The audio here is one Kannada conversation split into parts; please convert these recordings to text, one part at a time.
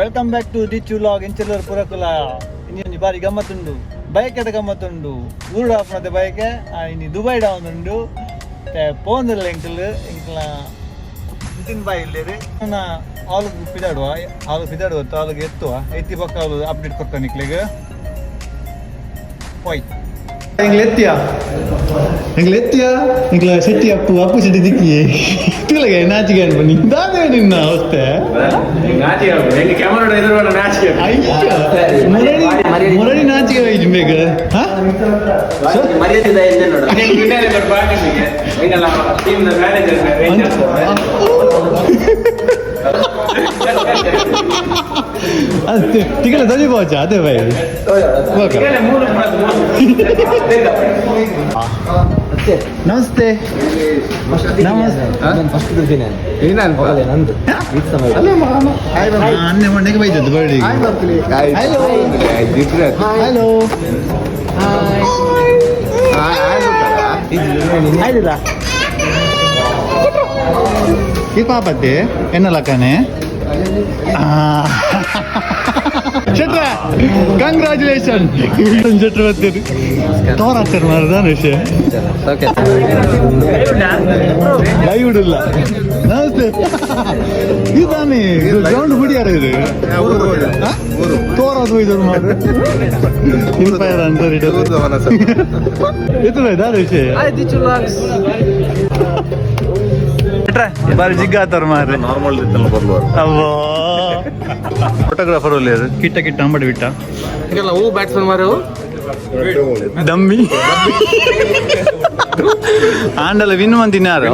ವೆಲ್ಕಮ್ ಬ್ಯಾಕ್ ಟು ದಿ ಚುಲಾಗ್ ಇಂಚಲರ್ ಪುರಕುಲ ಇನ್ನೊಂದು ಬಾರಿ ಗಮ್ಮತ್ತುಂಡು ಬೈಕೆದ ಗಮ್ಮತ್ತುಂಡು ಊರು ಆಪಣತೆ ಬೈಕೆ ಇನ್ನು ದುಬೈ ಡಾವುಂಡು ಪೋಂದಿಲ್ಲ ಎಂಕಲ್ ಎಂಕಲ ಇಂತಿನ ಬಾಯಿ ಇಲ್ಲೇರಿ ನಾ ಆಲುಗೆ ಪಿದಾಡುವ ಆಲುಗೆ ಎತ್ತುವ ಎತ್ತಿ ಪಕ್ಕ ಅವಳು ಅಪ್ಡೇಟ್ ಕೊಡ್ತಾನೆ ನಿಕ್ಲಿಗೆ ಹೋಯ್ Engletia, engkau seti apa seti diki. Itu lagi naci kan bani. Dah ada ni na hoste. Naci apa? Ini kamera ada itu mana naci kan? Aiyah, murani naci kan ini mega. Hah? Maria tidak ini noda. Ini kita ada berbagai sih kan. Ini lah tim the manager ticket तभी पहुंचा दे भाई नमस्ते अन्य मंडे के भाई जल्दी बर्थडे हेलो हेलो हाय दादा ये पापा थे एन्ना लकाने Chitra, congratulations! Chitra बत्तीर तोरा कर मार दान विषय लाइव उड़ला नमस्ते इदानी ग्राउंड बुढ़िया रहे तोरा तो इधर मार इन पैर अंदर इधर इतना दान विषय आई दी चुलाग्स बार जिग्गा तर मारे ನಾರ್ಮಲ್ ಇತ್ತಲ್ಲ ಬರ್ಲು ಅவ்வೋ ಫೋಟೋಗ್ರಾಫರ್ ಒಳ್ಳೆಯದು ಕಿಟ್ಟ ಅಂಬಡಿ ಬಿಟ್ಟ ಈಗೆಲ್ಲ ಹೂ ಬ್ಯಾಟ್ಸ್ಮನ್ ಮಾರು ಡಮ್ಮಿ ಆಂಡಲ ವಿನ್ ಮಂದಿನಾರು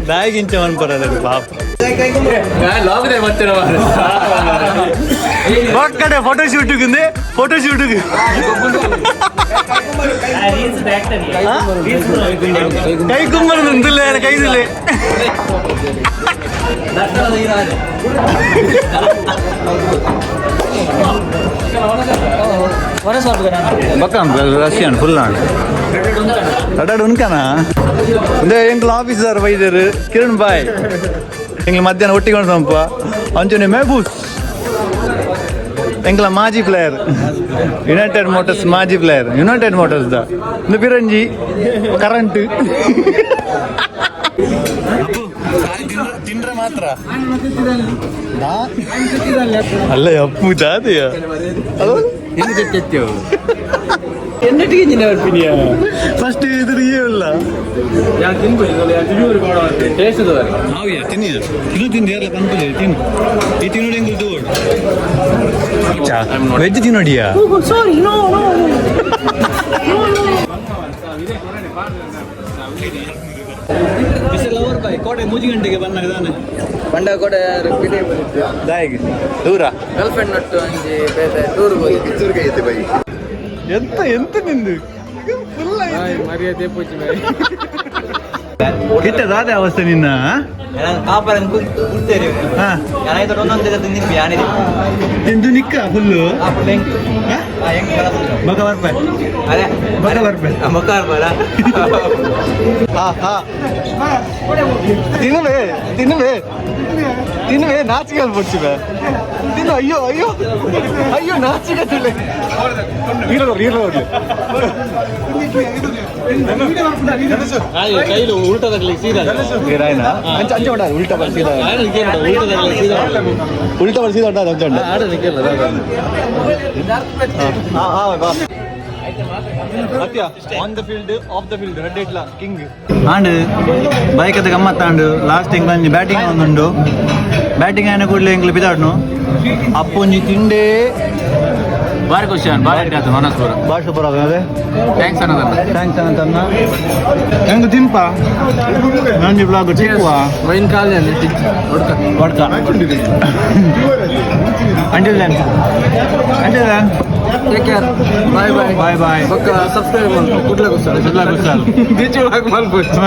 दायगिंचमन पडलं बाप लावते ಮತ್ತೆ ఒక్కడే ఫోటో షూట్ ఉంది ఫోటో షూట్ ಕೈ ಕುಂಬರ ನಿಂತಿಲ್ಲ ಕೈದಿಲ್ಲ ಬಕ್ಕನ್ ರಷ್ಯನ್ ಫುಲ್ ಅಡ್ಡಾಡು ಉನ್ಕನಾ ಅಂದ್ರೆ ಎಂಕ್ಲ ಆಫೀಸರ್ ವೈದ್ಯರು ಕಿರಣ್ ಬಾಯ್ ಎಂಗ್ಲ ಮಧ್ಯಾಹ್ನ ಒಟ್ಟಿಕೊಂಡು ಸಂಪ ಅಂಚನೆ ಮೆಹಬೂಸ್ ಎಂಕ್ಲ ಮಾಜಿ ಪ್ಲೇಯರ್ ಯುನೈಟೆಡ್ ಮೋಟರ್ಸ್ ಮಾಜಿ ಪ್ಲೇಯರ್ ಯುನೈಟೆಡ್ ಮೋಟರ್ಸ್ ದ ಇಂದು ಪಿರಂಜಿ ಕರೆಂಟ್ ತಿಂಡ್ರೆ ಮಾತ್ರ ಅಲ್ಲ ಅಪ್ಪು ದಾದೆಯ ಫಸ್ಟ್ ಇದ್ರ ಇಲ್ಲ ವೆಜ್ ತಿನ್ನೋಡಿಯಾ ಕೋಟೆ ಮೂಜಿ ಗಂಟೆಗೆ ಬಂದಾನೆ ಪಂಡ ಕೋಟೆ ದಾಯಿಗೆ ದೂರ ಗರ್ಲ್ ಫ್ರೆಂಡ್ ನಟ್ಟು ಅಂಜಿ ಬೇರೆ ಟೂರ್ ಹೋಗಿ ಎಂತ ಎಂತ ನಿಂದು ಮರ್ಯಾದೆ ಪೂಜಿ ಕೆಟ್ಟದಾದ ಅವಸ್ಥೆ ನಿನ್ನ ತಿಂದು ನಿಕ್ಕ ಫುಲ್ಲು ಬಗ ಬರ್ಪೆ ಬಗ ಬರ್ಪೆ ತಿನ್ನುವೆ ತಿನ್ನುವೆ ತಿನ್ನುವೆ ನಾಚಿಕೆ ಅನ್ಬಿಡ್ಸಿವೆ ತಿನ್ನು ಅಯ್ಯೋ ಅಯ್ಯೋ ಅಯ್ಯೋ ನಾಚಿಕೆ ತಿನ್ಲೆ ಕೈಲು ಉಲ್ಟದಾಗಲಿ ಸೀದಾ ಉಲ್ಟಾ ಬರ್ಸಿದ ಉಲ್ಟಾ ಬರ್ಸಿದ on the field off the field red ಇಟ್ಲ ಕಿಂಗ್ ಆಂಡ್ ಬೈಕ್ ಅದ ಗಮ್ಮತ್ತಾಂಡು ಲಾಸ್ಟ್ ತಿಂಗ್ ಬಂದು ಬ್ಯಾಟಿಂಗ್ ಒಂದುಂಡು ಬ್ಯಾಟಿಂಗ್ ಆಯ್ನ ಕೂಡಲೇ ಎಂಗ್ಲು ಬಿದಾಡ್ನು ಅಪ್ಪೊಂಜಿ ತಿಂಡೆ ಬಾರಿ ಖುಷಿ ಬಾರಿ ಆಯ್ತು ಮನಸ್ಸು ಭಾಳ ಸೂಪರ್ ಆಗದೆ ಥ್ಯಾಂಕ್ಸ್ ಅನ್ನೋದನ್ನ ಹೆಂಗ ತಿಂಪ ನಂಜಿ ಬ್ಲಾಗ್ ಚಿಕ್ಕುವ ವೈನ್ ಕಾಲದಲ್ಲಿ ಹೊಡ್ಕ until then take care bye bye bye bye ಪಕ್ಕ ಸಬ್ಸ್ಕ್ರೈಬ್ ಮಾಡಿ ಕುಡ್ಲ ಗುಸ್ಸಾಲ ಬೀಚ್ ಒಳಗೆ ಮಲ್ಪೋಚು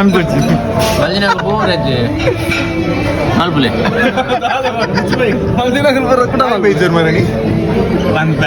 ಅಲ್ಲಿನಾಗ ಬೋರಜ್ಜೆ ಮಲ್ಪಲೆ ಬಂತ